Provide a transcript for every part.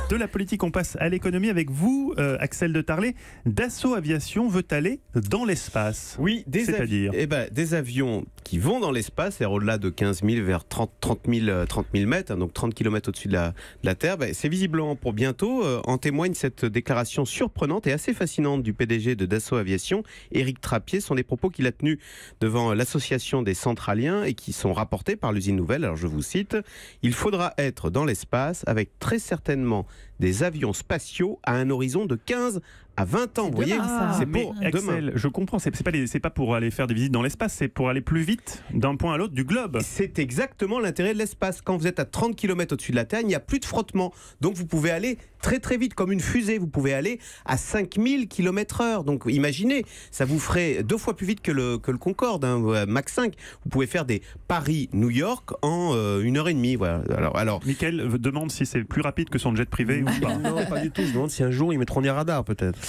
De la politique, on passe à l'économie avec vous, Axel de Tarlet. Dassault Aviation veut aller dans l'espace. Oui, c'est-à-dire des avions qui vont dans l'espace, c'est-à-dire au-delà de 15 000 vers 30 000 mètres, donc 30 km au-dessus de la Terre. C'est visiblement pour bientôt. En témoigne cette déclaration surprenante et assez fascinante du PDG de Dassault Aviation, Éric Trappier. Ce sont des propos qu'il a tenus devant l'association des centraliens et qui sont rapportés par l'usine Nouvelle. Alors je vous cite: il faudra être dans l'espace avec très certainement des avions spatiaux à un horizon de 15 à 20 ans. Vous voyez, c'est pour demain. Axel, je comprends, c'est pas pour aller faire des visites dans l'espace, c'est pour aller plus vite d'un point à l'autre du globe. C'est exactement l'intérêt de l'espace. Quand vous êtes à 30 km au-dessus de la Terre, il n'y a plus de frottement. Donc vous pouvez aller très très vite, comme une fusée. Vous pouvez aller à 5000 km/h. Donc imaginez, ça vous ferait 2 fois plus vite que le Concorde, Mach 5. Vous pouvez faire des Paris-New York en 1h30. Voilà. Alors, Mickaël demande si c'est plus rapide que son jet privé ou pas. Non, pas du tout. Je demande si un jour ils mettront des radars, peut-être.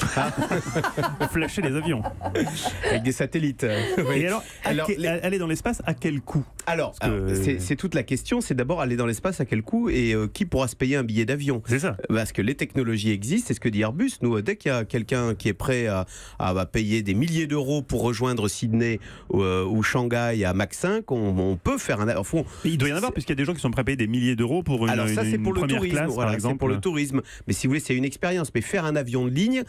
Flasher les avions. Avec des satellites. Et alors aller dans l'espace, à quel coût? C'est toute la question. C'est d'abord aller dans l'espace, à quel coût, et qui pourra se payer un billet d'avion? C'est ça. Parce que les technologies existent, c'est ce que dit Airbus. Nous, dès qu'il y a quelqu'un qui est prêt à payer des milliers d'euros pour rejoindre Sydney ou Shanghai à Mach 5, on peut faire un... Enfin, il doit y en avoir, puisqu'il y a des gens qui sont prêts à payer des milliers d'euros pour une, alors ça, c'est pour le première tourisme, classe, par exemple. C'est pour le tourisme. Mais si vous voulez, c'est une expérience. Mais faire un avion de ligne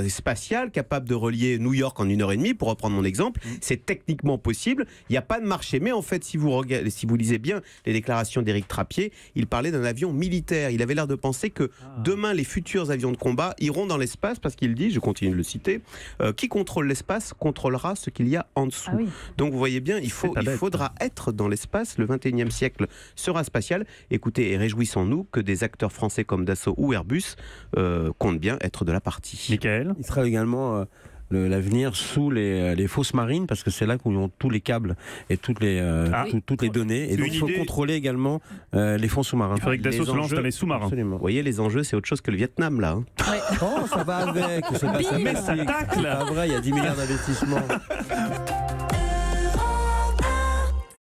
spatial capable de relier New York en 1h30, pour reprendre mon exemple, c'est techniquement possible. Il n'y a pas de marché. Mais en fait, si vous lisez bien les déclarations d'Éric Trappier, il parlait d'un avion militaire. Il avait l'air de penser que demain, les futurs avions de combat iront dans l'espace, parce qu'il dit, je continue de le citer, qui contrôle l'espace contrôlera ce qu'il y a en dessous. Donc vous voyez bien, il faudra être dans l'espace. Le 21e siècle sera spatial. Écoutez, et réjouissons-nous que des acteurs français comme Dassault ou Airbus comptent bien être de la partie. Mickaël ? Il sera également l'avenir sous les fosses marines, parce que c'est là où ils ont tous les câbles et toutes les données, et donc il faut contrôler également les fonds sous-marins. Il faudrait que Dassault se lance dans les sous-marins. Absolument. Vous voyez, les enjeux, c'est autre chose que le Vietnam, là. Oh, ça va avec. Mais ça tacle. C'est pas vrai, il y a 10 milliards d'investissements.